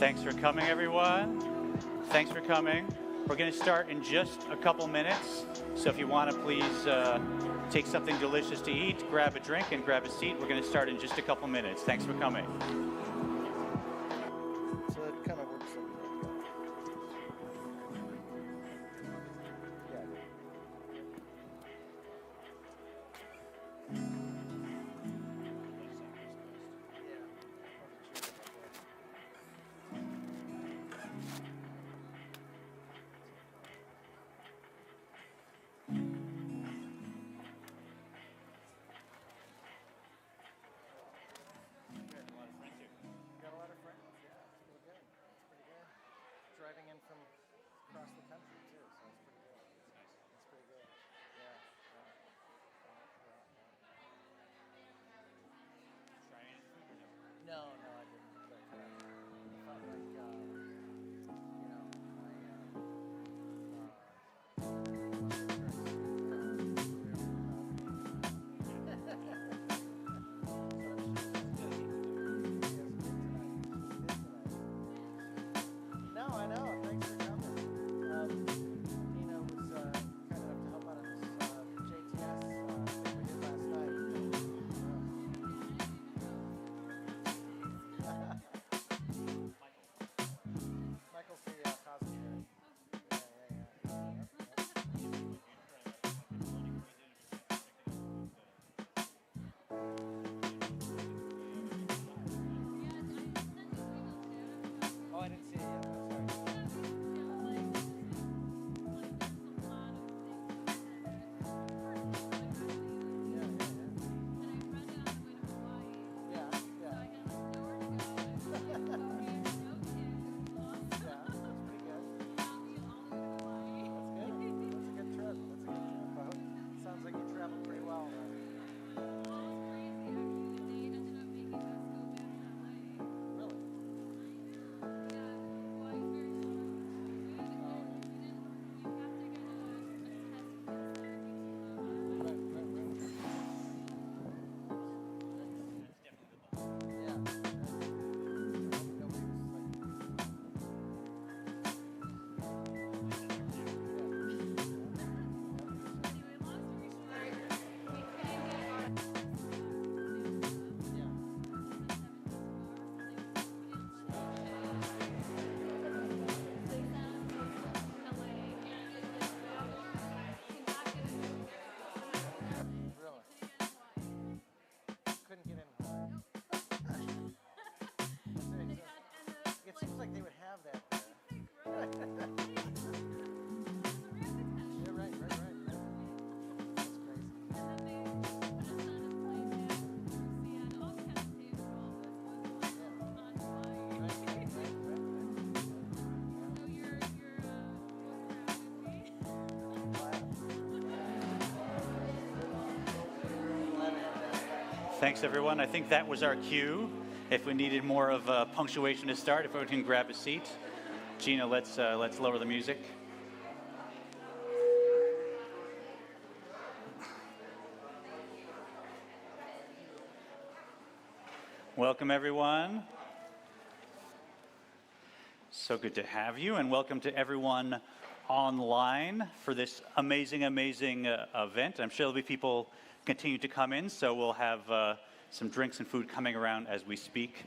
Thanks for coming, everyone. Thanks for coming. We're going to start in just a couple minutes. So if you want to please take something delicious to eat, grab a drink, and grab a seat. We're going to start in just a couple minutes. Thanks for coming. So it kind of works like that. Driving in from across the country too, so it's pretty good. It's pretty good. Yeah. Try any food or never? No, I didn't. But I felt like, No, I know. Thanks for coming. Nina was kind enough to help out on this JTS thing we did last night. Michael's the Cosby guy. Oh, I didn't see it yet. Couldn't get in. It seems like they would have that there. Yeah, right. That's crazy. Thanks, everyone. I think that was our cue. If we needed more of punctuation to start, if everyone can grab a seat. Gina, let's lower the music. Welcome, everyone. So good to have you, and welcome to everyone online for this amazing event. I'm sure there'll be people continue to come in, so we'll have some drinks and food coming around as we speak.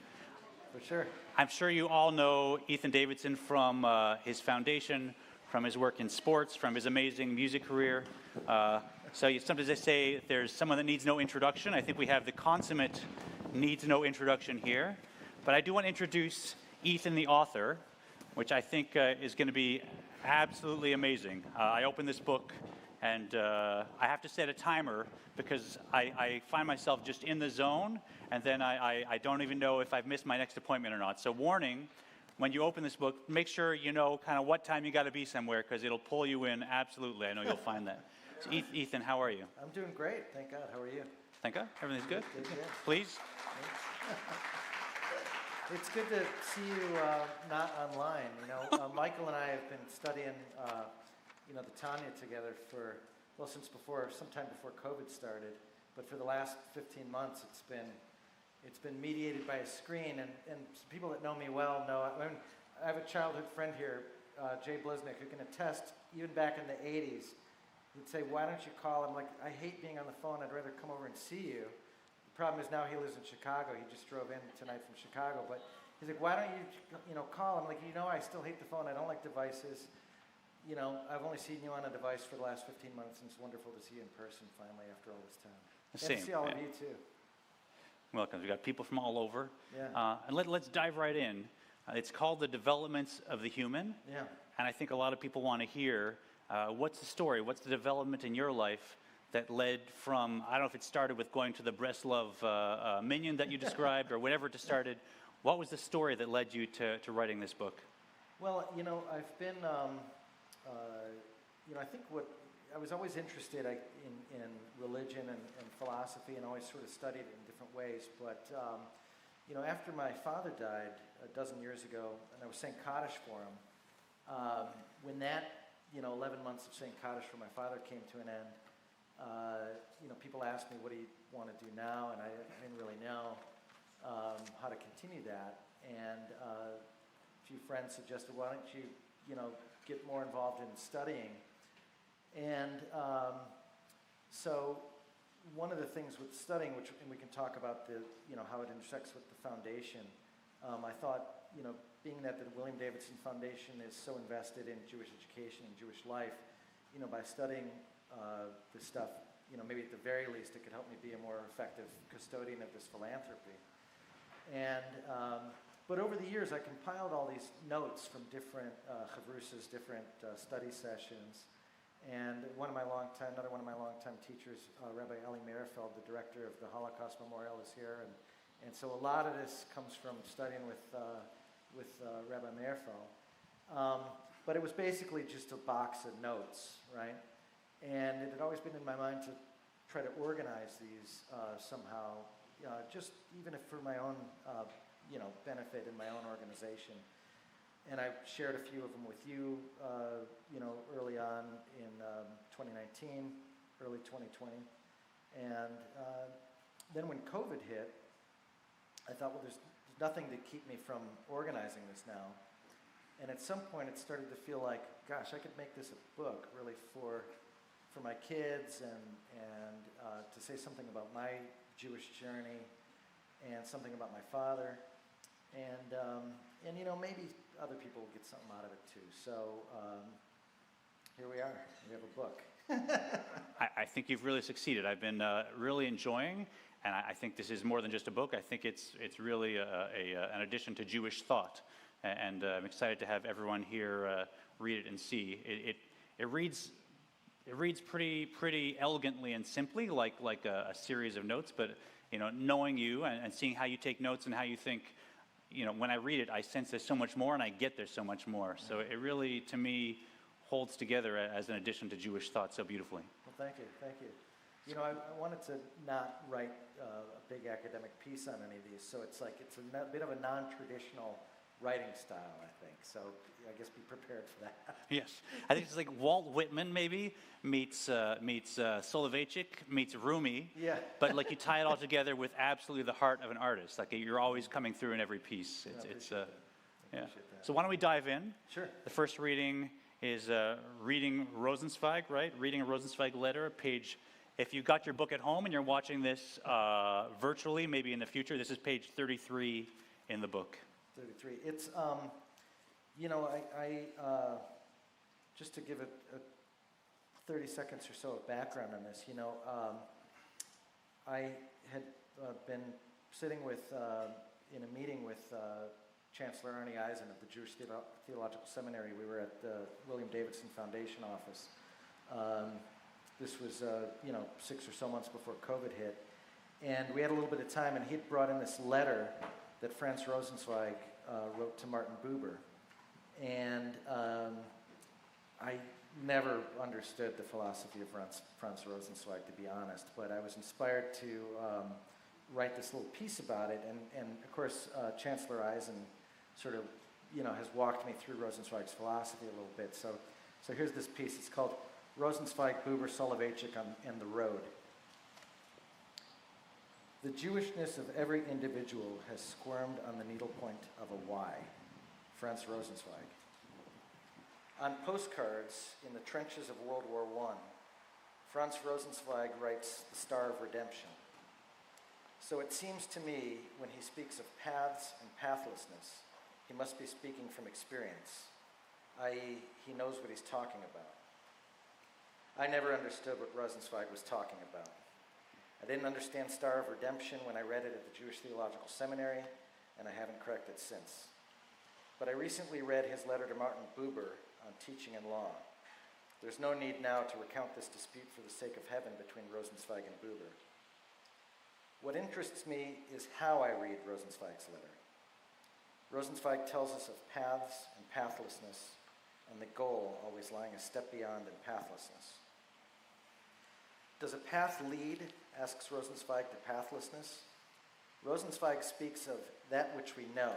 For sure. I'm sure you all know Ethan Davidson from his foundation, from his work in sports, from his amazing music career. So sometimes they say if there's someone that needs no introduction. I think we have the consummate needs no introduction here. But I do want to introduce Ethan, the author, which I think is going to be absolutely amazing. I opened this book, and I have to set a timer because I find myself just in the zone, and then I don't even know if I've missed my next appointment or not. So warning, when you open this book, make sure you know kind of what time you got to be somewhere, because it'll pull you in absolutely. I know you'll find that. So Ethan, how are you? I'm doing great, thank God. How are you? Thank God. Everything's good? Good. Please? It's good to see you not online. You know, Michael and I have been studying, the Tanya together for, sometime before COVID started. But for the last 15 months, it's been mediated by a screen, and people that know me well know, I have a childhood friend here, Jay Bliznick, who can attest, even back in the 80s, he'd say, why don't you call? I'm like, I hate being on the phone, I'd rather come over and see you. The problem is now he lives in Chicago, he just drove in tonight from Chicago, but he's like, why don't you call? I'm like, I still hate the phone, I don't like devices. I've only seen you on a device for the last 15 months, and it's wonderful to see you in person finally after all this time. Same. And to see all of you too. Welcome. We've got people from all over. Yeah. And let's dive right in. It's called The Developments of the Human. Yeah. And I think a lot of people want to hear, what's the story? What's the development in your life that led from, I don't know if it started with going to the Breslov Minion that you described or whatever it started. What was the story that led you to writing this book? Well, I've been, I think I was always interested in religion and philosophy, and always sort of studied it in different ways. But, after my father died a dozen years ago, and I was saying Kaddish for him, when that, 11 months of saying Kaddish for my father came to an end, people asked me, what do you want to do now? And I didn't really know how to continue that. And a few friends suggested, why don't you, get more involved in studying. And so one of the things with studying, and we can talk about how it intersects with the foundation, I thought, being that the William Davidson Foundation is so invested in Jewish education and Jewish life, by studying this stuff, maybe at the very least it could help me be a more effective custodian of this philanthropy. And but over the years, I compiled all these notes from different chavrusas, different study sessions. And another one of my longtime teachers, Rabbi Eli Meirfeld, the director of the Holocaust Memorial, is here. And so a lot of this comes from studying with Rabbi Meirfeld. But it was basically just a box of notes, right? And it had always been in my mind to try to organize these somehow, just even if for my own benefit in my own organization. And I shared a few of them with you, early on in 2019, early 2020. And then when COVID hit, I thought, well, there's nothing to keep me from organizing this now. And at some point, it started to feel like, gosh, I could make this a book, really, for my kids, and to say something about my Jewish journey, and something about my father. And maybe other people will get something out of it too. So here we are. We have a book. I think you've really succeeded. I've been really enjoying, and I think this is more than just a book. I think it's really an addition to Jewish thought, and I'm excited to have everyone here read it and see. It reads pretty elegantly and simply, like a series of notes, but knowing you and seeing how you take notes and how you think, when I read it, I sense there's so much more, and I get there's so much more. So it really, to me, holds together as an addition to Jewish thought so beautifully. Well, thank you. I wanted to not write a big academic piece on any of these, so it's a bit of a non-traditional writing style, I think. So I guess be prepared for that. Yes, I think it's like Walt Whitman maybe meets Soloveitchik meets Rumi. Yeah. But like you tie it all together with absolutely the heart of an artist. Like you're always coming through in every piece. Yeah. So why don't we dive in? Sure. The first reading is reading Rosenzweig, right? Reading a Rosenzweig letter, page. If you got your book at home and you're watching this virtually, maybe in the future, this is page 33 in the book. 33. It's, just to give a 30 seconds or so of background on this, I had been sitting in a meeting with Chancellor Arnie Eisen of the Jewish Theological Seminary. We were at the William Davidson Foundation office. This was, 6 or so months before COVID hit. And we had a little bit of time, and he'd brought in this letter that Franz Rosenzweig wrote to Martin Buber. And I never understood the philosophy of Franz Rosenzweig, to be honest, but I was inspired to write this little piece about it. And of course, Chancellor Eisen sort of, has walked me through Rosenzweig's philosophy a little bit. So here's this piece. It's called Rosenzweig, Buber, Soloveitchik and the Road. The Jewishness of every individual has squirmed on the needlepoint of a Y. Franz Rosenzweig. On postcards in the trenches of World War I, Franz Rosenzweig writes the Star of Redemption. So it seems to me, when he speaks of paths and pathlessness, he must be speaking from experience, i.e., he knows what he's talking about. I never understood what Rosenzweig was talking about. I didn't understand Star of Redemption when I read it at the Jewish Theological Seminary, and I haven't corrected since. But I recently read his letter to Martin Buber on teaching and law. There's no need now to recount this dispute for the sake of heaven between Rosenzweig and Buber. What interests me is how I read Rosenzweig's letter. Rosenzweig tells us of paths and pathlessness, and the goal always lying a step beyond in pathlessness. Does a path lead, asks Rosenzweig, to pathlessness? Rosenzweig speaks of that which we know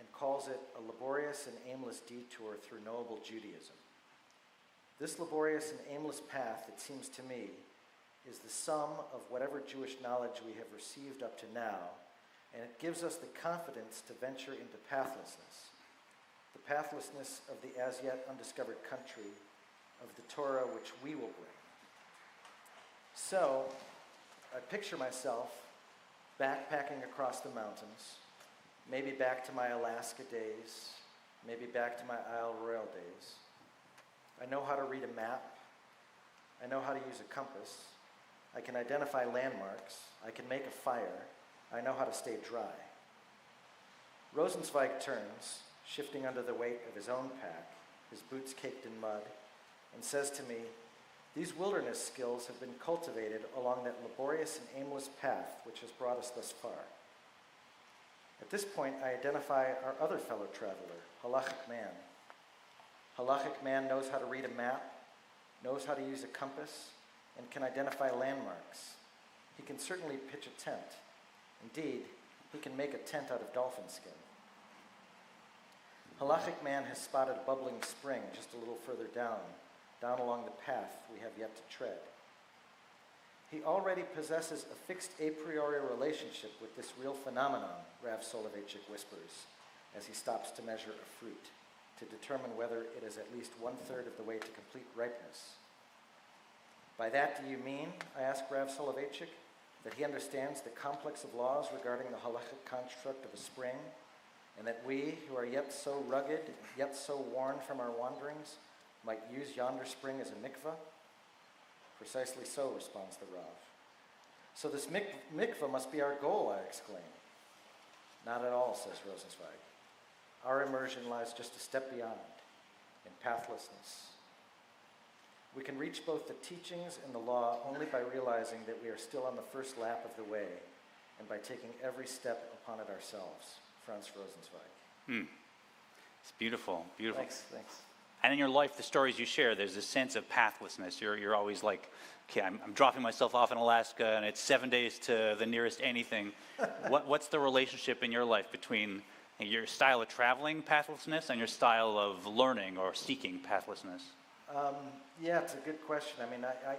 and calls it a laborious and aimless detour through knowable Judaism. This laborious and aimless path, it seems to me, is the sum of whatever Jewish knowledge we have received up to now, and it gives us the confidence to venture into pathlessness, the pathlessness of the as yet undiscovered country of the Torah which we will bring. So, I picture myself backpacking across the mountains, maybe back to my Alaska days, maybe back to my Isle Royale days. I know how to read a map. I know how to use a compass. I can identify landmarks. I can make a fire. I know how to stay dry. Rosenzweig turns, shifting under the weight of his own pack, his boots caked in mud, and says to me, "These wilderness skills have been cultivated along that laborious and aimless path which has brought us thus far." At this point, I identify our other fellow traveler, halachic man. Halachic man knows how to read a map, knows how to use a compass, and can identify landmarks. He can certainly pitch a tent. Indeed, he can make a tent out of dolphin skin. Halachic man has spotted a bubbling spring just a little further down along the path we have yet to tread. He already possesses a fixed a priori relationship with this real phenomenon, Rav Soloveitchik whispers, as he stops to measure a fruit, to determine whether it is at least 1/3 of the way to complete ripeness. By that do you mean, I ask Rav Soloveitchik, that he understands the complex of laws regarding the halachic construct of a spring, and that we, who are yet so rugged, yet so worn from our wanderings, might use yonder spring as a mikveh? Precisely so, responds the Rav. So this mikveh must be our goal, I exclaim. Not at all, says Rosenzweig. Our immersion lies just a step beyond, in pathlessness. We can reach both the teachings and the law only by realizing that we are still on the first lap of the way, and by taking every step upon it ourselves. Franz Rosenzweig. It's beautiful, beautiful. Thanks. And in your life, the stories you share, there's this sense of pathlessness. You're always like, okay, I'm dropping myself off in Alaska, and it's 7 days to the nearest anything. What's the relationship in your life between your style of traveling, pathlessness, and your style of learning or seeking pathlessness? Yeah, it's a good question. I mean, I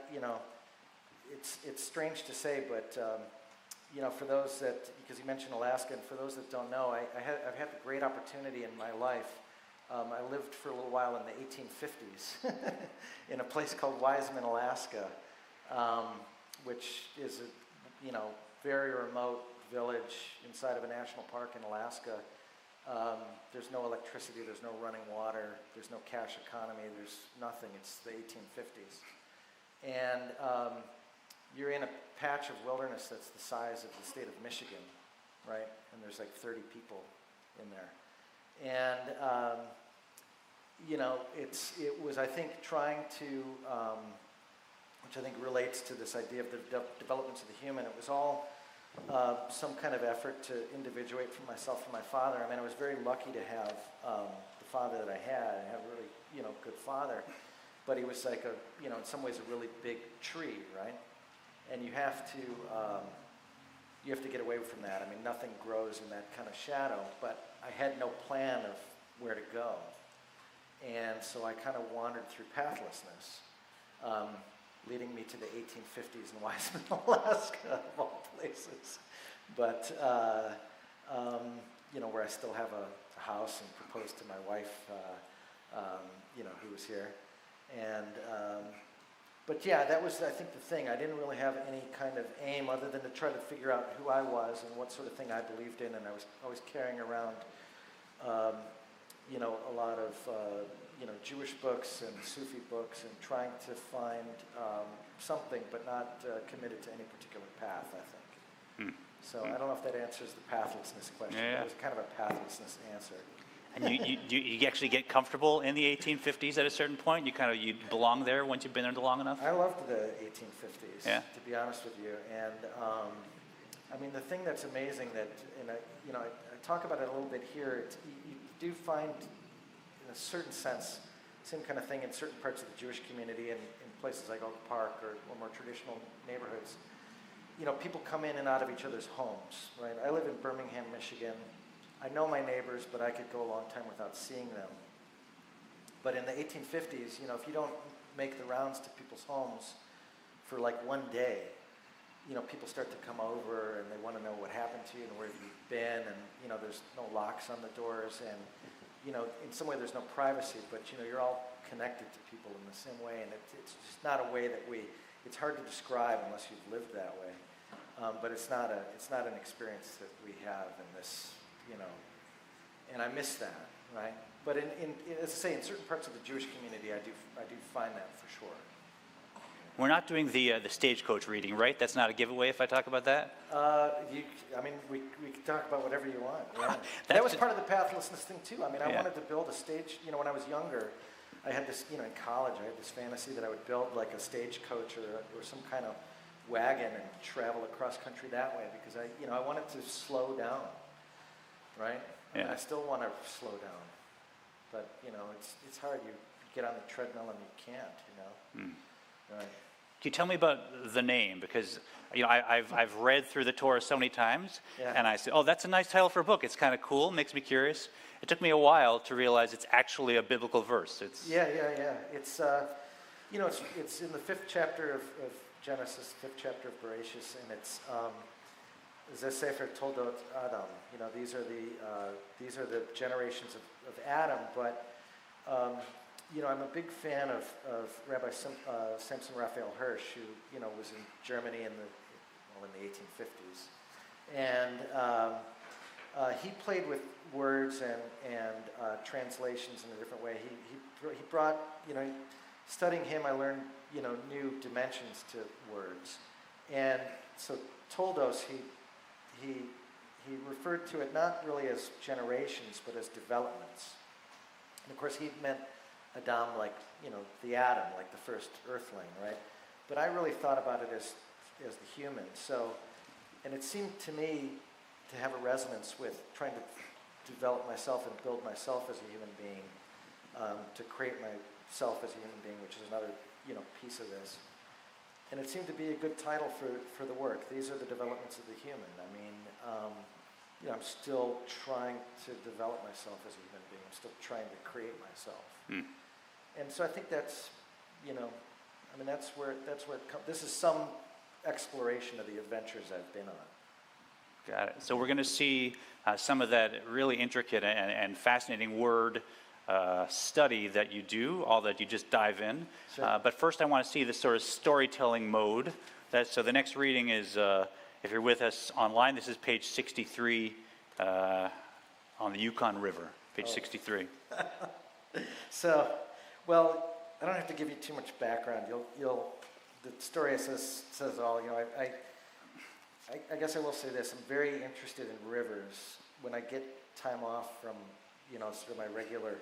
it's strange to say, but for those that, because you mentioned Alaska, and for those that don't know, I've had the great opportunity in my life. I lived for a little while in the 1850s in a place called Wiseman, Alaska, which is a very remote village inside of a national park in Alaska. There's no electricity, there's no running water, there's no cash economy, there's nothing. It's the 1850s. And you're in a patch of wilderness that's the size of the state of Michigan, right? And there's like 30 people in there. And, it was, I think, trying to, which I think relates to this idea of the developments of the human. It was all some kind of effort to individuate from myself and my father. I mean, I was very lucky to have the father that I had. I had a really, good father. But he was like in some ways a really big tree, right? And you have to get away from that. I mean, nothing grows in that kind of shadow, but I had no plan of where to go. And so I kind of wandered through pathlessness. leading me to the 1850s in Wiseman, Alaska, of all places. But, you know, where I still have a house and proposed to my wife, you know, who was here. And, but yeah, that was, I think, the thing. I didn't really have any kind of aim other than to try to figure out who I was and what sort of thing I believed in. And I was always carrying around, you know, a lot of, you know, Jewish books and Sufi books and trying to find something, but not committed to any particular path, I think. So I don't know if that answers the pathlessness question. Yeah. It was kind of a pathlessness answer. And you actually get comfortable in the 1850s at a certain point? You belong there once you've been there long enough? I loved the 1850s, yeah. to be honest with you. And I mean, the thing that's amazing that, and you know, I talk about it a little bit here, you do find, in a certain sense, same kind of thing in certain parts of the Jewish community and in places like Oak Park or more traditional neighborhoods. You know, people come in and out of each other's homes, right? I live in Birmingham, Michigan. I know my neighbors, but I could go a long time without seeing them. But in the 1850s, you know, if you don't make the rounds to people's homes for like one day, you know, people start to come over and they want to know what happened to you and where you've been, and, you know, there's no locks on the doors, and, you know, in some way there's no privacy, but, you know, you're all connected to people in the same way, and it's just not a way that it's hard to describe unless you've lived that way. But it's not an experience that we have in this, you know, and I miss that, right? But as I say, in certain parts of the Jewish community, I do find that for sure. We're not doing the stagecoach reading, right? That's not a giveaway if I talk about that? I mean, we can talk about whatever you want. Yeah. That was part of the pathlessness thing too. I mean, I wanted to build a stage, you know, when I was younger, I had this, you know, in college, I had this fantasy that I would build like a stagecoach or some kind of wagon and travel across country that way, because I wanted to slow down, right? Yeah. And I still want to slow down, but you know, it's hard. You get on the treadmill and you can't, you know. Right. Can you tell me about the name? Because, you know, I've read through the Torah so many times, and I said, oh, that's a nice title for a book. It's kind of cool, makes me curious. It took me a while to realize it's actually a biblical verse. Yeah. It's you know, it's in the 5th chapter of Genesis, 5th chapter of Bereshit, and it's Sefer Toldot Adam. You know, these are the generations of Adam. But you know, I'm a big fan of Rabbi Samson Raphael Hirsch, who, you know, was in Germany in the 1850s, and he played with words and translations in a different way. He brought, you know, studying him, I learned, you know, new dimensions to words. And so Toldos, he referred to it not really as generations, but as developments. And of course, he meant Adam, like, you know, the Adam, like the first earthling, right? But I really thought about it as the human. So, and it seemed to me to have a resonance with trying to develop myself and build myself as a human being, to create myself as a human being, which is another, you know, piece of this. And it seemed to be a good title for the work. These are the developments of the human. I mean, you know, I'm still trying to develop myself as a human being. I'm still trying to create myself. And so I think that's, you know, I mean, that's where it comes. This is some exploration of the adventures I've been on. Got it. So we're going to see some of that really intricate and fascinating word study that you do, all that you just dive in. Sure. But first I want to see the sort of storytelling mode. So the next reading is, if you're with us online, this is page 63 on the Yukon River, page 63. So, well, I don't have to give you too much background. The story says all. You know, I guess I will say this. I'm very interested in rivers. When I get time off from, you know, sort of my regular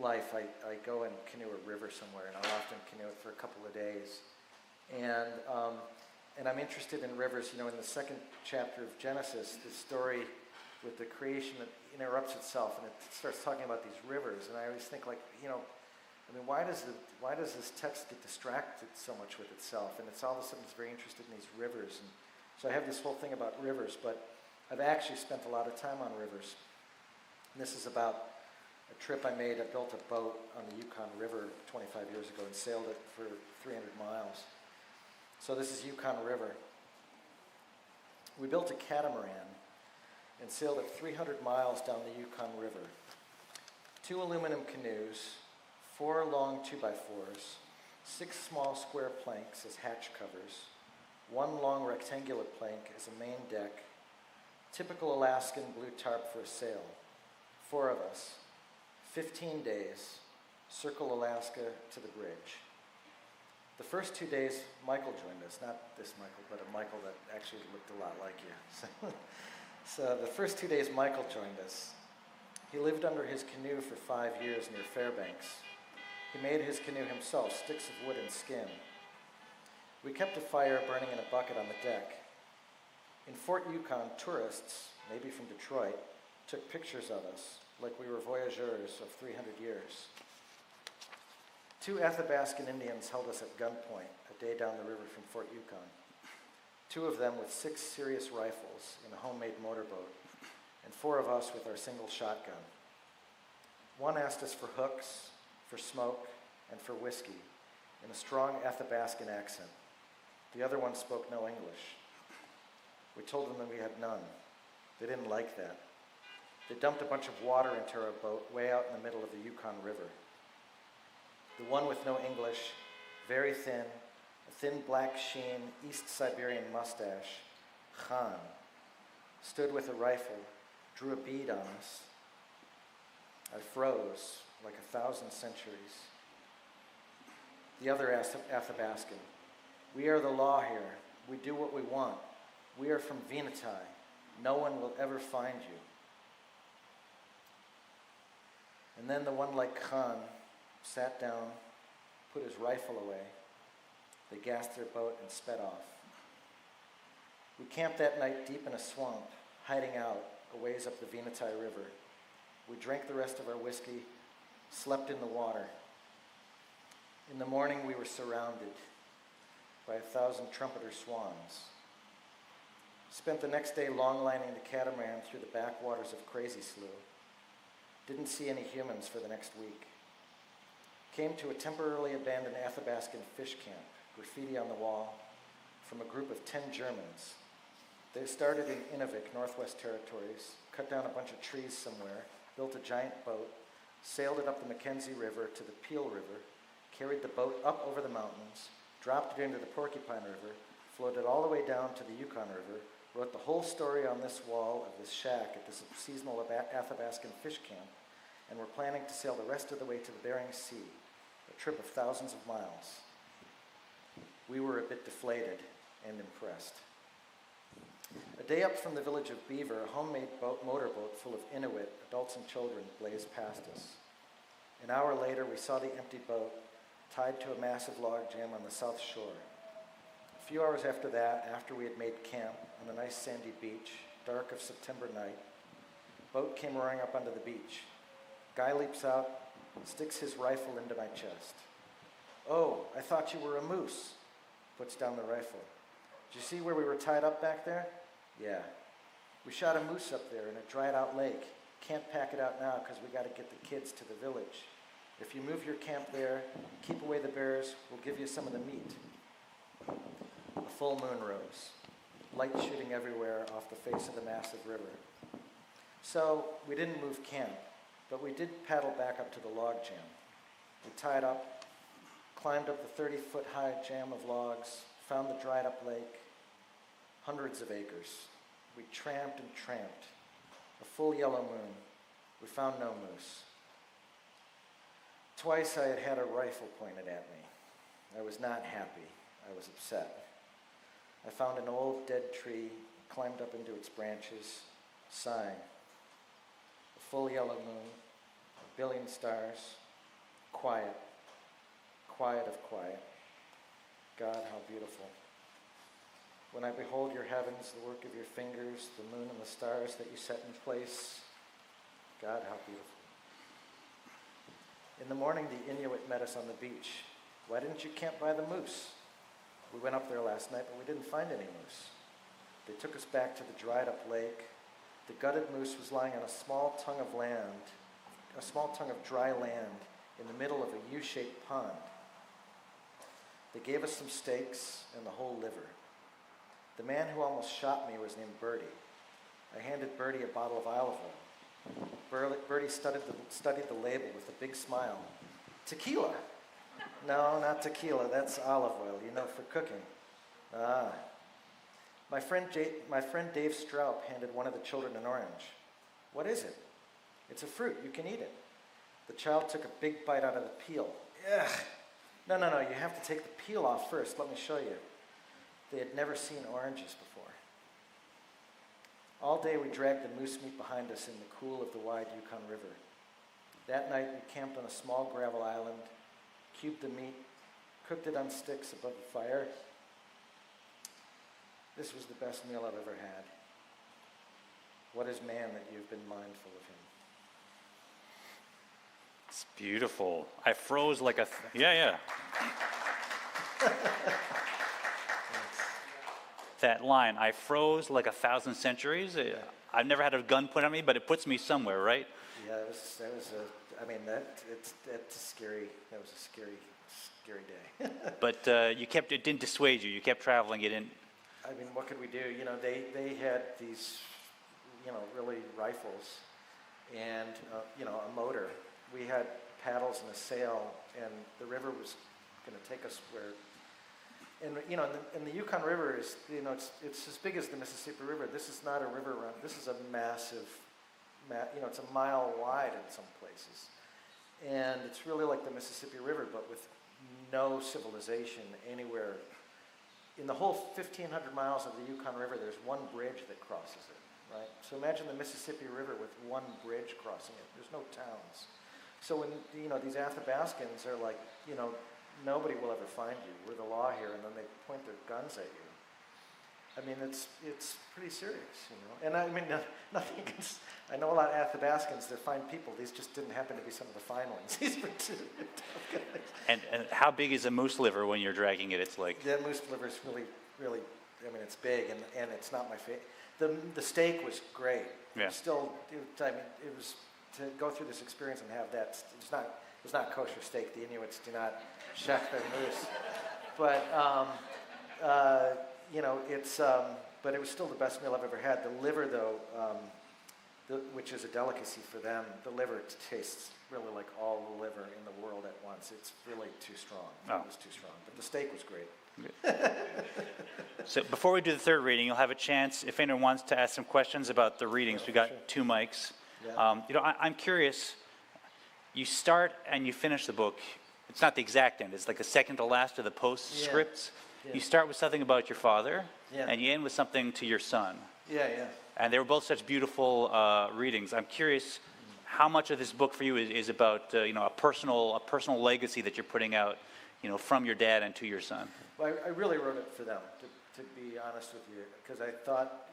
life, I go and canoe a river somewhere, and I'll often canoe it for a couple of days. And I'm interested in rivers. You know, in the 2nd chapter of Genesis, the story with the creation that interrupts itself, and it starts talking about these rivers. And I always think, like, you know, I mean, why does this text get distracted so much with itself? And it's all of a sudden it's very interested in these rivers. And so I have this whole thing about rivers, but I've actually spent a lot of time on rivers. And this is about a trip I made. I built a boat on the Yukon River 25 years ago and sailed it for 300 miles. So this is Yukon River. We built a catamaran and sailed it 300 miles down the Yukon River. 2 aluminum canoes, 4 long 2x4s, 6 small square planks as hatch covers, 1 long rectangular plank as a main deck, typical Alaskan blue tarp for a sail. 4 of us, 15 days, circle Alaska to the bridge. The first 2 days, Michael joined us, not this Michael, but a Michael that actually looked a lot like you. So the first 2 days, Michael joined us. He lived under his canoe for 5 years near Fairbanks. He made his canoe himself, sticks of wood and skin. We kept a fire burning in a bucket on the deck. In Fort Yukon, tourists, maybe from Detroit, took pictures of us like we were voyageurs of 300 years. 2 Athabascan Indians held us at gunpoint a day down the river from Fort Yukon. 2 of them with 6 serious rifles in a homemade motorboat, and 4 of us with our single shotgun. One asked us for hooks, for smoke, and for whiskey in a strong Athabascan accent. The other one spoke no English. We told them that we had none. They didn't like that. They dumped a bunch of water into our boat way out in the middle of the Yukon River. The one with no English, very thin, a thin black sheen, East Siberian mustache, Khan, stood with a rifle, drew a bead on us. I froze like 1,000 centuries. The other Athabascan, we are the law here. We do what we want. We are from Venatai. No one will ever find you. And then the one like Khan sat down, put his rifle away. They gassed their boat and sped off. We camped that night deep in a swamp, hiding out a ways up the Venatai River. We drank the rest of our whiskey, slept in the water. In the morning, we were surrounded by 1,000 trumpeter swans. Spent the next day long-lining the catamaran through the backwaters of Crazy Slough. Didn't see any humans for the next week. Came to a temporarily abandoned Athabascan fish camp, graffiti on the wall, from a group of 10 Germans. They started in Inuvik, Northwest Territories, cut down a bunch of trees somewhere, built a giant boat, sailed it up the Mackenzie River to the Peel River, carried the boat up over the mountains, dropped it into the Porcupine River, floated all the way down to the Yukon River, wrote the whole story on this wall of this shack at this seasonal Athabascan fish camp, and were planning to sail the rest of the way to the Bering Sea, a trip of thousands of miles. We were a bit deflated and impressed. A day up from the village of Beaver, a homemade motorboat full of Inuit, adults and children, blazed past us. An hour later, we saw the empty boat tied to a massive log jam on the south shore. A few hours after that, after we had made camp on a nice sandy beach, dark of September night, boat came roaring up onto the beach. Guy leaps out, sticks his rifle into my chest. "Oh, I thought you were a moose," puts down the rifle. "Did you see where we were tied up back there?" "Yeah. We shot a moose up there in a dried out lake. Can't pack it out now because we got to get the kids to the village. If you move your camp there, keep away the bears, we'll give you some of the meat." A full moon rose, light shooting everywhere off the face of the massive river. So we didn't move camp, but we did paddle back up to the log jam. We tied up, climbed up the 30-foot high jam of logs, found the dried up lake, hundreds of acres. We tramped and tramped. A full yellow moon. We found no moose. Twice I had had a rifle pointed at me. I was not happy. I was upset. I found an old dead tree, climbed up into its branches, sighing. A full yellow moon, a billion stars, quiet, quiet of quiet. God, how beautiful. When I behold your heavens, the work of your fingers, the moon and the stars that you set in place, God, how beautiful. In the morning, the Inuit met us on the beach. "Why didn't you camp by the moose?" "We went up there last night, but we didn't find any moose." They took us back to the dried up lake. The gutted moose was lying on a small tongue of dry land in the middle of a U-shaped pond. They gave us some steaks and the whole liver. The man who almost shot me was named Bertie. I handed Bertie a bottle of olive oil. Bertie studied the label with a big smile. Tequila. No, not tequila. That's olive oil, for cooking. Ah. My friend Dave Stroup handed one of the children an orange. What is it? It's a fruit. You can eat it. The child took a big bite out of the peel. Ugh. No. You have to take the peel off first. Let me show you. They had never seen oranges before. All day we dragged the moose meat behind us in the cool of the wide Yukon River. That night we camped on a small gravel island, cubed the meat, cooked it on sticks above the fire. This was the best meal I've ever had. What is man that you've been mindful of him? It's beautiful. I froze like a... Yeah. That line, I froze like 1,000 centuries. I've never had a gun put on me, but it puts me somewhere, right? Yeah, that was a scary day. But it didn't dissuade you. You kept traveling. You didn't... I mean, what could we do? They had these, really rifles and, a motor. We had paddles and a sail, and the river was going to take us where... And, and the Yukon River is, it's as big as the Mississippi River. This is not a river run. This is a massive, it's a mile wide in some places. And it's really like the Mississippi River, but with no civilization anywhere. In the whole 1,500 miles of the Yukon River, there's one bridge that crosses it, right? So imagine the Mississippi River with one bridge crossing it. There's no towns. So when, these Athabascans are like, nobody will ever find you. We're the law here, and then they point their guns at you. I mean, it's pretty serious, And I mean, nothing against... I know a lot of Athabascans, they're fine people. These just didn't happen to be some of the fine ones. These were tough guys. And how big is a moose liver when you're dragging it? It's like... That moose liver is really, it's big, and it's not my favorite. The steak was great. Yeah. Still, it was to go through this experience and have that. It's not kosher steak. The Inuits do not chef their moose, but but it was still the best meal I've ever had. The liver, though, which is a delicacy for them, the liver tastes really like all the liver in the world at once. It's really too strong. Oh. It was too strong, but the steak was great. So before we do the third reading, you'll have a chance, if anyone wants to ask some questions about the readings. We got 2 mics. Yeah. I'm curious. You start and you finish the book. It's not the exact end. It's like the second to last of the postscripts. Yeah. You start with something about your father, Yeah. and you end with something to your son. Yeah. And they were both such beautiful readings. I'm curious how much of this book for you is about a personal legacy that you're putting out, from your dad and to your son. Well, I really wrote it for them, to be honest with you, because I thought,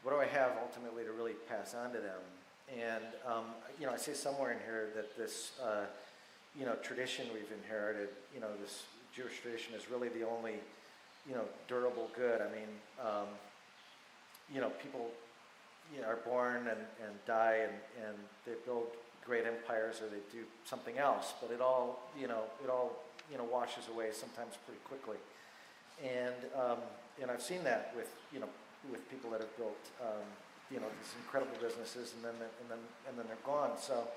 what do I have ultimately to really pass on to them? And, I say somewhere in here that this, tradition we've inherited, this Jewish tradition is really the only, durable good. I mean, people, are born and die and they build great empires or they do something else, but it all washes away sometimes pretty quickly. And I've seen that with people that have built, these incredible businesses and then they're gone. So,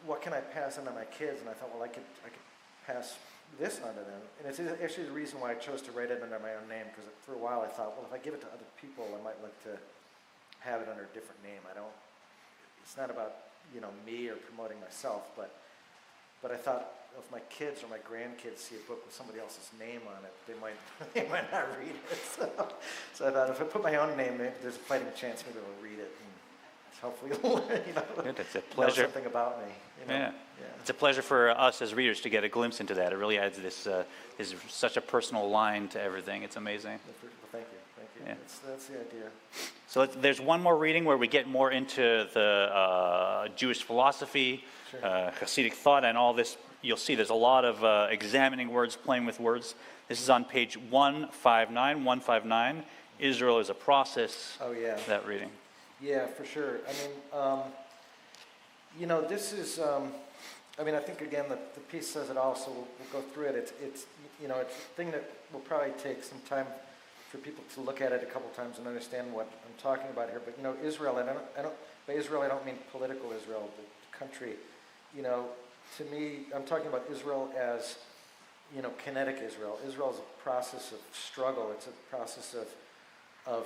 what can I pass on to my kids? And I thought, well, I could pass this on to them. And it's actually the reason why I chose to write it under my own name, because for a while I thought, well, if I give it to other people, I might like to have it under a different name. It's not about, me or promoting myself, but I thought if my kids or my grandkids see a book with somebody else's name on it, they might not read it. So I thought if I put my own name in, there's a fighting chance maybe they'll read it and hopefully It's a pleasure. know something about me. Yeah. It's a pleasure for us as readers to get a glimpse into that. It really adds this such a personal line to everything. It's amazing. Well, thank you. Yeah. That's the idea. So there's one more reading where we get more into the Jewish philosophy, Sure. Hasidic thought, and all this. You'll see there's a lot of examining words, playing with words. This is on page 159. Israel is a process. Oh, yeah. That reading. Yeah, for sure. I mean, this is I mean, I think, again, the piece says it all, so we'll go through it. It's it's a thing that will probably take some time for people to look at it a couple times and understand what I'm talking about here. But, Israel, and by Israel, I don't mean political Israel, the country. To me, I'm talking about Israel as, kinetic Israel. Israel is a process of struggle. It's a process of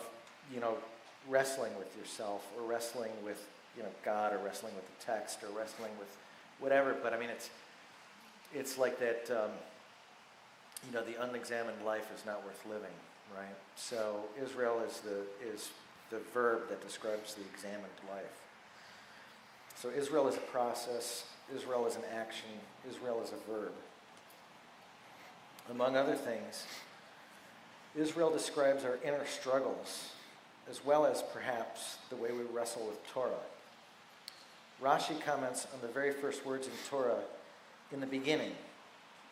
wrestling with yourself, or wrestling with, God, or wrestling with the text, or wrestling with whatever. But I mean, it's like that, the unexamined life is not worth living, right? So Israel is the verb that describes the examined life. So Israel is a process, Israel is an action, Israel is a verb. Among other things, Israel describes our inner struggles, as well as perhaps the way we wrestle with Torah. Rashi comments on the very first words in Torah, in the beginning.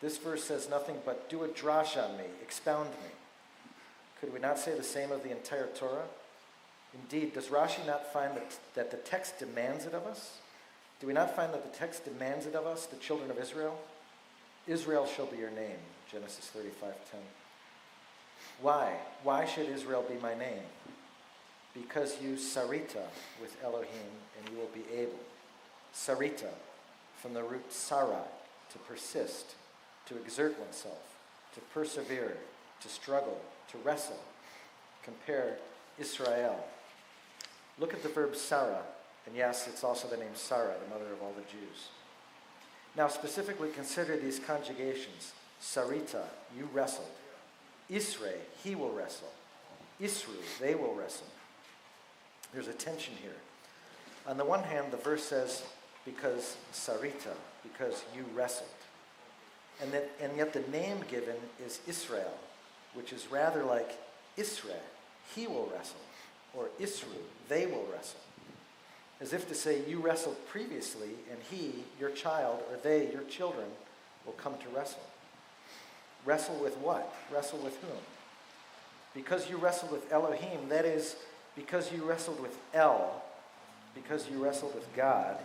This verse says nothing but, do a drash on me, expound me. Could we not say the same of the entire Torah? Indeed, does Rashi not find that the text demands it of us? Do we not find that the text demands it of us, the children of Israel? Israel shall be your name, Genesis 35:10. Why? Why should Israel be my name? Because you sarita with Elohim, and you will be able. Sarita, from the root sara, to persist, to exert oneself, to persevere, to struggle, to wrestle. Compare Israel. Look at the verb Sarah, and yes, it's also the name Sarah, the mother of all the Jews. Now specifically consider these conjugations. Sarita, you wrestled. Isre, he will wrestle. Isru, they will wrestle. There's a tension here. On the one hand, the verse says, because Sarita, because you wrestled. And yet the name given is Israel, which is rather like Isra, he will wrestle, or Isru, they will wrestle. As if to say, you wrestled previously, and he, your child, or they, your children, will come to wrestle. Wrestle with what? Wrestle with whom? Because you wrestled with Elohim, that is, because you wrestled with El, because you wrestled with God,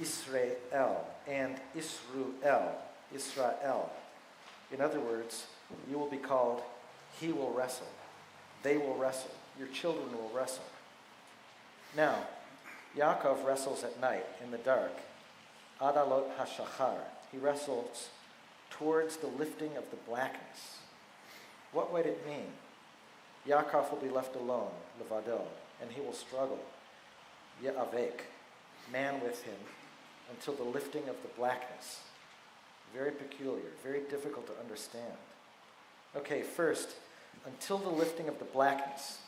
Israel, and Isruel, Israel. In other words, you will be called, he will wrestle, they will wrestle, your children will wrestle. Now, Yaakov wrestles at night, in the dark. Adalot hashachar. He wrestles towards the lifting of the blackness. What would it mean? Yaakov will be left alone, levado, and he will struggle, ye'avek, man with him, until the lifting of the blackness. Very peculiar, very difficult to understand. Okay, first, until the lifting of the blackness.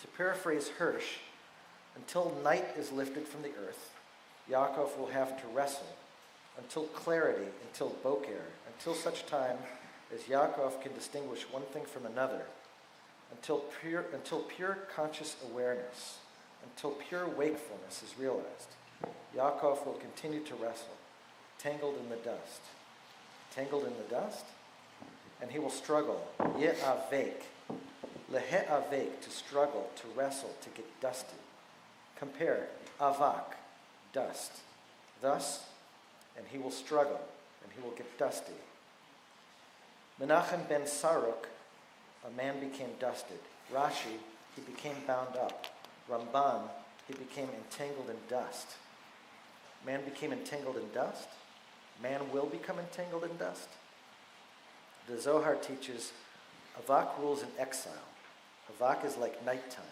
To paraphrase Hirsch, until night is lifted from the earth, Yaakov will have to wrestle until clarity, until boker, until such time as Yaakov can distinguish one thing from another, until pure conscious awareness, until pure wakefulness is realized. Yaakov will continue to wrestle, tangled in the dust. Tangled in the dust? And he will struggle, ye'avek, lehe'avek, to struggle, to wrestle, to get dusty. Compare avak, dust. Thus, and he will struggle, and he will get dusty. Menachem ben Saruk, a man became dusted. Rashi, he became bound up. Ramban, he became entangled in dust. Man became entangled in dust? Man will become entangled in dust? The Zohar teaches, avak rules in exile. Avak is like nighttime.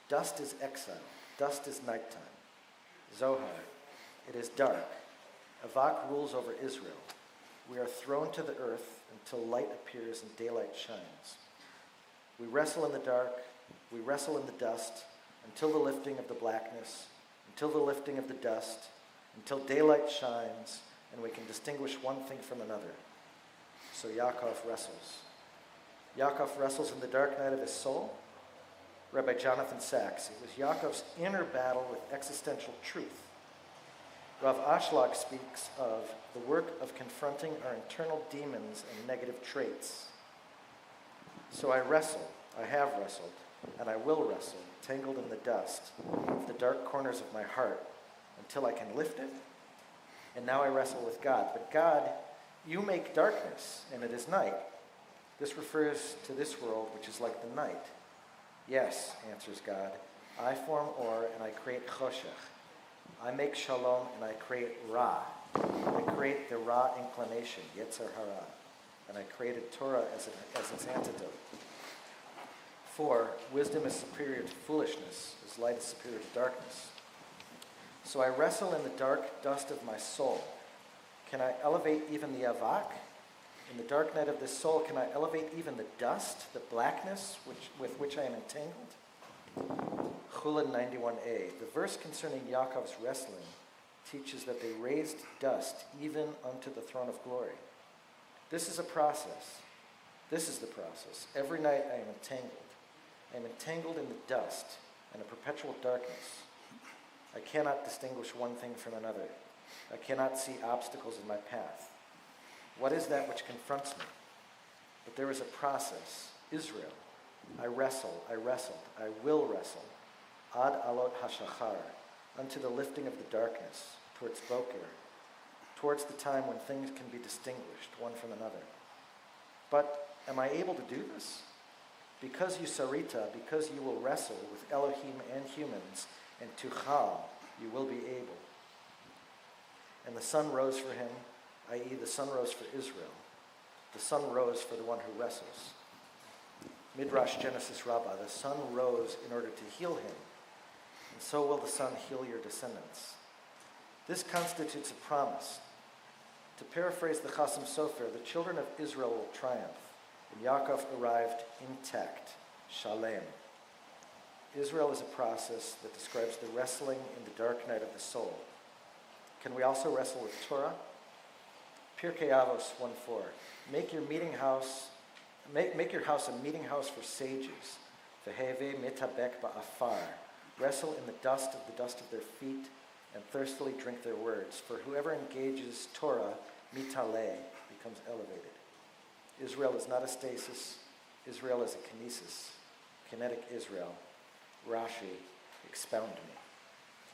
Dust is exile. Dust is nighttime. Zohar, it is dark. Avak rules over Israel. We are thrown to the earth until light appears and daylight shines. We wrestle in the dark, we wrestle in the dust, until the lifting of the blackness, until the lifting of the dust, until daylight shines, and we can distinguish one thing from another. So Yaakov wrestles. Yaakov wrestles in the dark night of his soul. Rabbi Jonathan Sachs, it was Yaakov's inner battle with existential truth. Rav Ashlag speaks of the work of confronting our internal demons and negative traits. So I wrestle, I have wrestled, and I will wrestle, tangled in the dust of the dark corners of my heart, until I can lift it, and now I wrestle with God. But God, you make darkness, and it is night. This refers to this world, which is like the night. Yes, answers God, I form Or, and I create Choshech. I make Shalom, and I create Ra. I create the Ra inclination, Yetzer Hara. And I created Torah as its antidote. For wisdom is superior to foolishness, as light is superior to darkness. So I wrestle in the dark dust of my soul. Can I elevate even the avak? In the dark night of this soul, can I elevate even the dust, the blackness with which I am entangled? Chulin 91a. The verse concerning Yaakov's wrestling teaches that they raised dust even unto the throne of glory. This is a process. This is the process. Every night I am entangled. I am entangled in the dust and a perpetual darkness. I cannot distinguish one thing from another. I cannot see obstacles in my path. What is that which confronts me? But there is a process. Israel. I wrestled, I will wrestle. Ad alot hashachar, unto the lifting of the darkness, towards Boker, towards the time when things can be distinguished one from another. But am I able to do this? Because you sarita, because you will wrestle with Elohim and humans, and tuchal, you will be able. And the sun rose for him, i.e. the sun rose for Israel. The sun rose for the one who wrestles. Midrash Genesis Rabbah, the sun rose in order to heal him, and so will the sun heal your descendants. This constitutes a promise. To paraphrase the Chasam Sofer, the children of Israel will triumph, and Yaakov arrived intact, shalem. Israel is a process that describes the wrestling in the dark night of the soul. Can we also wrestle with Torah? Pirkei Avos 1:4. Make your your house a meeting house for sages. Veheve mitabek ba'afar. Wrestle in the dust of their feet, and thirstily drink their words. For whoever engages Torah, mitale, becomes elevated. Israel is not a stasis. Israel is a kinesis. Kinetic Israel. Rashi, expound me.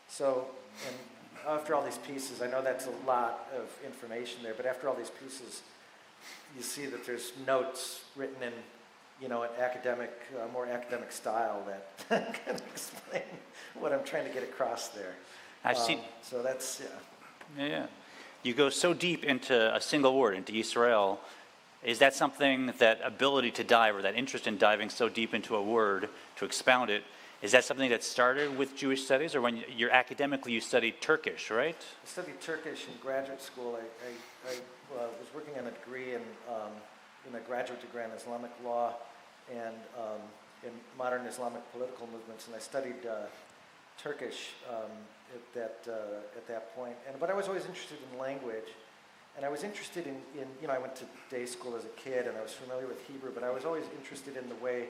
So, and after all these pieces, I know that's a lot of information there, but after all these pieces, you see that there's notes written in, an academic, more academic style that can explain what I'm trying to get across there. I see. So that's, Yeah. You go so deep into a single word, into Yisrael. Is that something, that ability to dive, or that interest in diving so deep into a word to expound it, is that something that started with Jewish studies, or when you're academically you studied Turkish, right? I studied Turkish in graduate school. I was working on a degree in a graduate degree in Islamic law and in modern Islamic political movements, and I studied Turkish at that point. But I was always interested in language, and I was interested in I went to day school as a kid, and I was familiar with Hebrew, but I was always interested in the way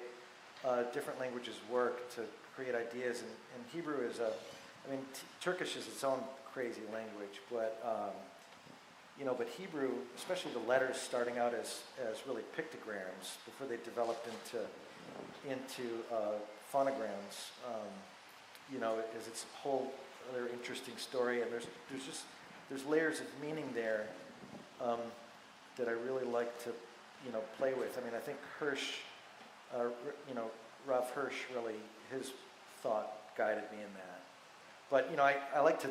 different languages work to create ideas. And Hebrew is Turkish is its own crazy language, but but Hebrew, especially the letters starting out as really pictograms before they developed into phonograms, is its whole other interesting story. And there's layers of meaning there that I really like to play with. I think Hirsch, Rav Hirsch, really, his thought guided me in that. But I like to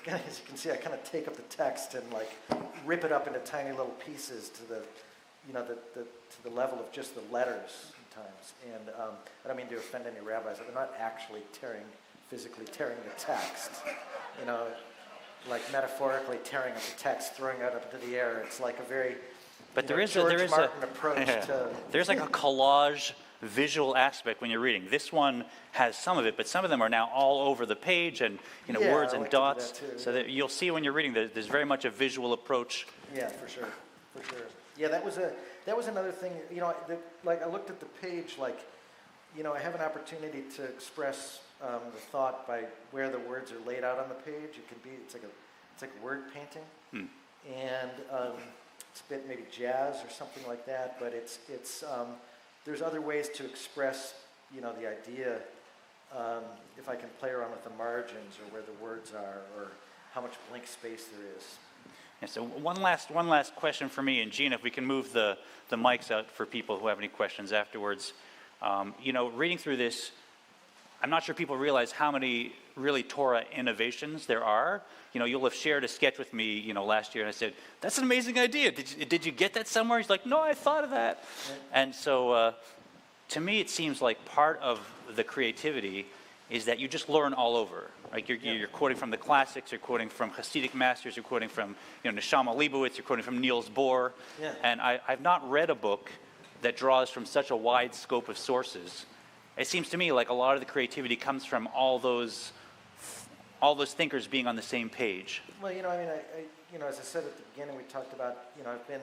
as you can see, I kind of take up the text and rip it up into tiny little pieces to the to the level of just the letters sometimes. And I don't mean to offend any rabbis. They're not actually physically tearing the text. Metaphorically tearing up the text, throwing it up into the air. It's like a very George Martin approach to. There's like a collage visual aspect when you're reading. This one has some of it, but some of them are now all over the page, and words and dots. So that you'll see when you're reading that there's very much a visual approach. Yeah, for sure. Yeah, that was another thing. I looked at the page, I have an opportunity to express the thought by where the words are laid out on the page. It's like word painting, and it's a bit maybe jazz or something like that. But it's there's other ways to express the idea. If I can play around with the margins or where the words are, or how much blank space there is. And so one last question for me, and Gina, if we can move the mics out for people who have any questions afterwards. Reading through this, I'm not sure people realize how many really Torah innovations there are. You'll have shared a sketch with me, last year, and I said, "That's an amazing idea. Did you get that somewhere?" He's like, "No, I thought of that." Yeah. And so, to me, it seems like part of the creativity is that you just learn all over. Like you're quoting from the classics, you're quoting from Hasidic masters, you're quoting from Neshama Leibowitz, you're quoting from Niels Bohr. Yeah. And I've not read a book that draws from such a wide scope of sources. It seems to me like a lot of the creativity comes from all those thinkers being on the same page. Well, as I said at the beginning, we talked about, I've been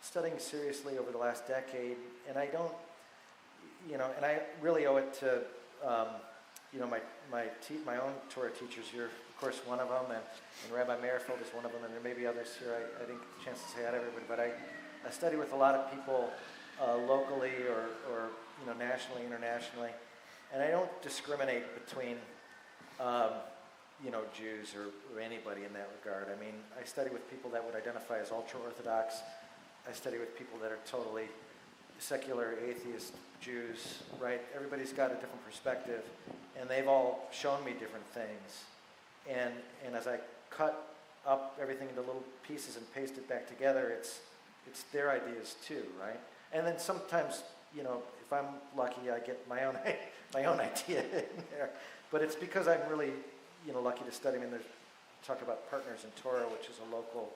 studying seriously over the last decade, and I don't, and I really owe it to, my own Torah teachers. You're, of course, one of them, and Rabbi Merrifield is one of them, and there may be others here. I didn't get a chance to say hi to everybody, but I study with a lot of people locally or nationally, internationally, and I don't discriminate between, Jews or anybody in that regard. I mean, I study with people that would identify as ultra-Orthodox. I study with people that are totally secular, atheist Jews, right? Everybody's got a different perspective, and they've all shown me different things. And as I cut up everything into little pieces and paste it back together, it's their ideas too, right? And then sometimes, if I'm lucky, I get my own idea in there. But it's because I'm really, lucky to study. I mean, there's talk about Partners in Torah, which is a local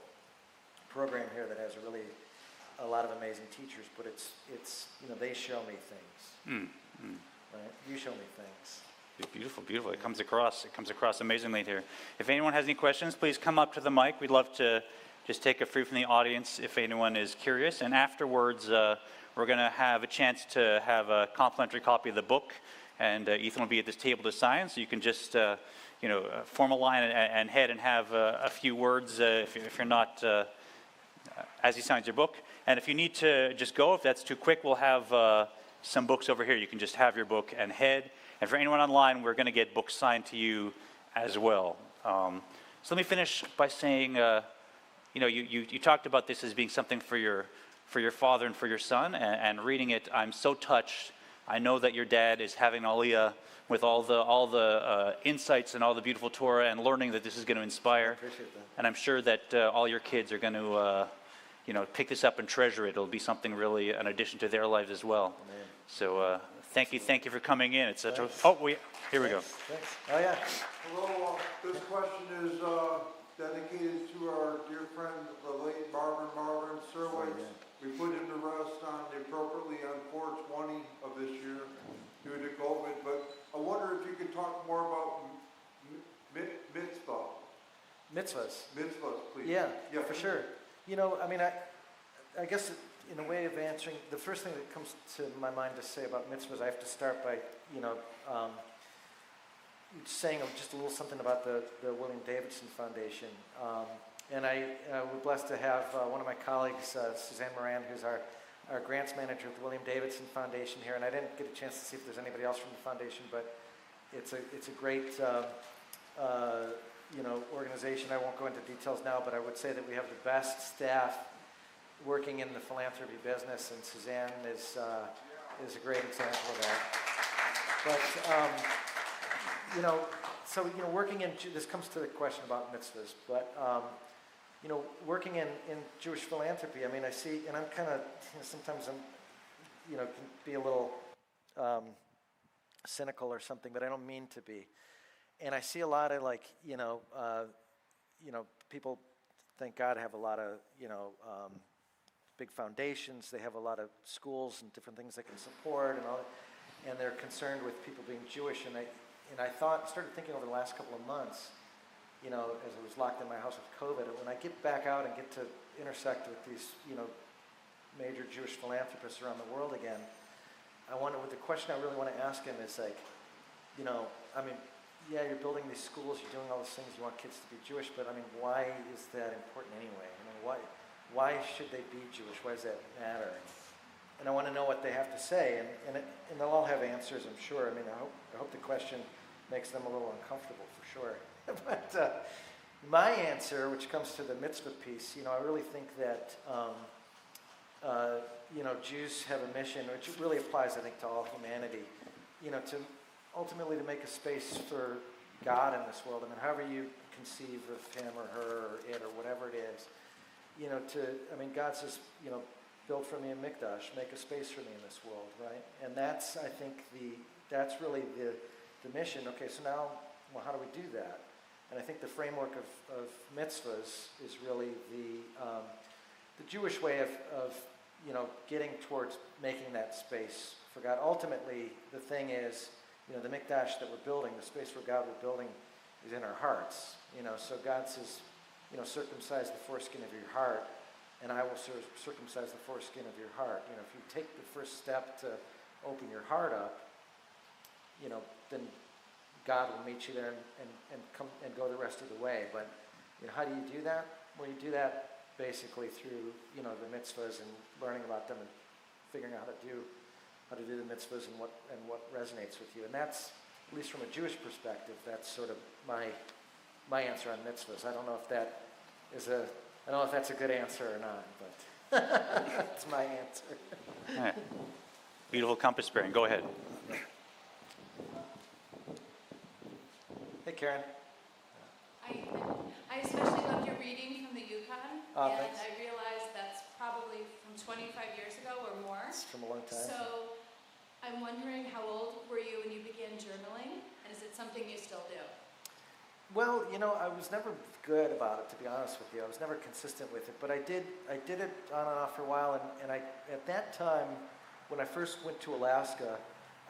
program here that has a lot of amazing teachers. But it's they show me things. Right? You show me things. Beautiful, beautiful. It comes across amazingly here. If anyone has any questions, please come up to the mic. We'd love to just take a free from the audience if anyone is curious. And afterwards, we're going to have a chance to have a complimentary copy of the book, and Ethan will be at this table to sign, so you can just form a line and head and have a few words if you're not as he signs your book. And if you need to just go, if that's too quick, we'll have some books over here. You can just have your book and head. And for anyone online, we're going to get books signed to you as well. So let me finish by saying, you talked about this as being something for your father and for your son, and reading it, I'm so touched. I know that your dad is having Aliyah with all the insights and all the beautiful Torah, and learning that this is going to inspire. I appreciate that. And I'm sure that all your kids are going to, pick this up and treasure it. It'll be something really an addition to their lives as well. Amen. So thank you for coming in. It's such Thanks. Here we go. Thanks. Oh yeah. Hello, this question is dedicated to our dear friend, the late Marvin Serwitz. We put him to rest appropriately on 4/20 of this year due to COVID, but I wonder if you could talk more about mitzvah. Mitzvahs, please. Yeah, for sure. I guess in a way of answering, the first thing that comes to my mind to say about mitzvahs, I have to start by, saying just a little something about the William Davidson Foundation. And we're blessed to have one of my colleagues, Suzanne Moran, who's our grants manager at the William Davidson Foundation here. And I didn't get a chance to see if there's anybody else from the foundation, but it's a great organization. I won't go into details now, but I would say that we have the best staff working in the philanthropy business, and Suzanne is a great example of that. But working in, this comes to the question about mitzvahs, but working in Jewish philanthropy, I mean, I see, and I'm kind of, sometimes I'm, can be a little cynical or something, but I don't mean to be. And I see a lot of people, thank God, have a lot of, big foundations. They have a lot of schools and different things they can support and all that. And they're concerned with people being Jewish. And I started thinking over the last couple of months, as I was locked in my house with COVID, when I get back out and get to intersect with these, major Jewish philanthropists around the world again, the question I really want to ask him is you're building these schools, you're doing all these things, you want kids to be Jewish, but why is that important anyway? Why should they be Jewish? Why does that matter? And I want to know what they have to say, and they'll all have answers, I'm sure. I hope the question makes them a little uncomfortable, for sure. But My answer, which comes to the mitzvah piece, I really think that, Jews have a mission, which really applies, I think, to all humanity, to ultimately to make a space for God in this world. I mean, however you conceive of him or her or it or whatever it is, God says, build for me a mikdash, make a space for me in this world, right? And that's, I think, that's really the mission. Okay, so now, well, how do we do that? And I think the framework of mitzvahs is really the Jewish way of getting towards making that space for God. Ultimately, the thing is, the mikdash that we're building, the space for God we're building, is in our hearts. So God says, circumcise the foreskin of your heart, and I will circumcise the foreskin of your heart. If you take the first step to open your heart up, then God will meet you there and come and go the rest of the way. But how do you do that? Well, you do that basically through the mitzvahs and learning about them and figuring out how to do the mitzvahs and what resonates with you. And that's, at least from a Jewish perspective, that's sort of my answer on mitzvahs. I don't know if that's a good answer or not, but that's my answer. All right. Beautiful compass bearing. Go ahead. Hey, Karen. I especially loved your reading from the Yukon, and thanks. I realized that's probably from 25 years ago or more. It's from a long time. So I'm wondering, how old were you when you began journaling, and is it something you still do? Well, I was never good about it, to be honest with you. I was never consistent with it, but I did it on and off for a while, and I at that time, when I first went to Alaska,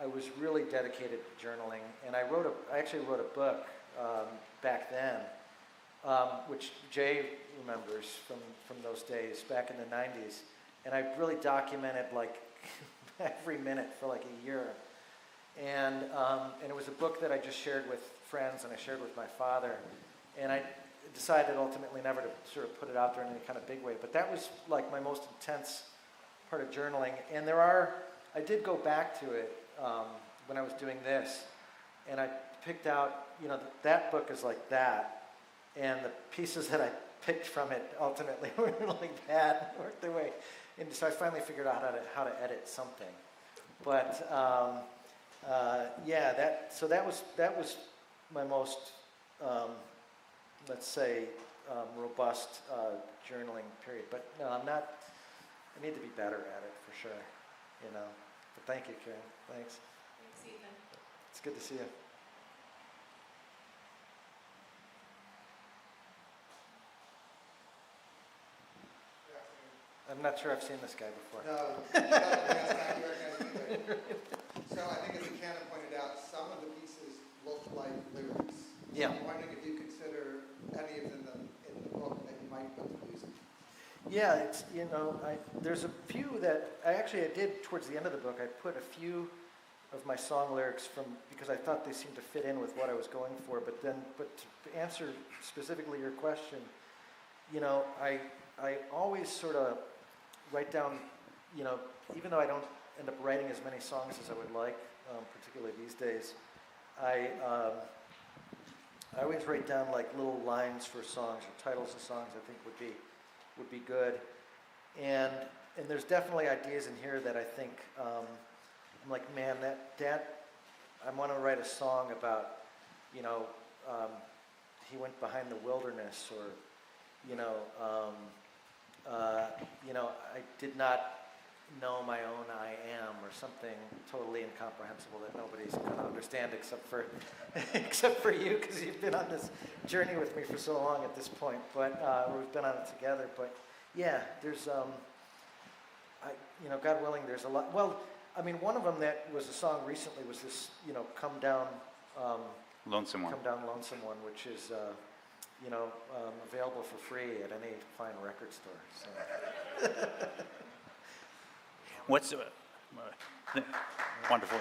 I was really dedicated to journaling, and I actually wrote a book back then, which Jay remembers from those days back in the 90s, and I really documented like every minute for like a year, and it was a book that I just shared with friends and I shared with my father, and I decided ultimately never to sort of put it out there in any kind of big way, but that was like my most intense part of journaling, and I did go back to it when I was doing this, and I picked out, that book is like that, and the pieces that I picked from it ultimately were like that, worked their way, and so I finally figured out how to edit something. But that was my most, let's say, robust journaling period. But no, I need to be better at it for sure, But thank you, Karen. Thanks. Thanks, Ethan. It's good to see you. I'm not sure I've seen this guy before. No, not the last time you recognize either. So I think as Ken pointed out, some of the pieces look like lyrics. Yeah. So I'm wondering if you consider any of them in the book that you might put to music. Yeah, it's, there's a few that I did towards the end of the book. I put a few of my song lyrics because I thought they seemed to fit in with what I was going for. But to answer specifically your question, I always sort of write down, even though I don't end up writing as many songs as I would like, particularly these days, I always write down like little lines for songs or titles of songs I think would be good, and there's definitely ideas in here that I think I'm like, man, that I want to write a song about, he went behind the wilderness, or I did not know my own I am, or something totally incomprehensible that nobody's going to understand except for you, because you've been on this journey with me for so long at this point. But we've been on it together. But yeah, there's God willing, there's a lot. Well, I mean, one of them that was a song recently was this, Come Down Lonesome One. Come Down Lonesome One, which is available for free at any fine record store. So. What's wonderful.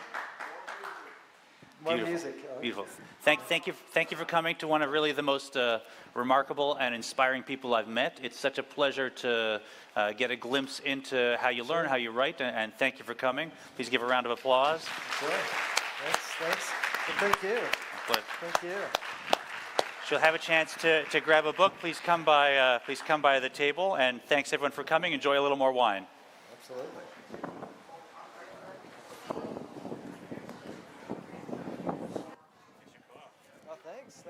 More Beautiful. music. Oh, Beautiful. Thank you for coming to one of really the most remarkable and inspiring people I've met. It's such a pleasure to get a glimpse into how you learn, how you write, and thank you for coming. Please give a round of applause. Sure. Thanks. Well, thank you. But Thank you. she'll have a chance to grab a book. Please come by the table, and thanks everyone for coming. Enjoy a little more wine. Absolutely. Oh, thanks.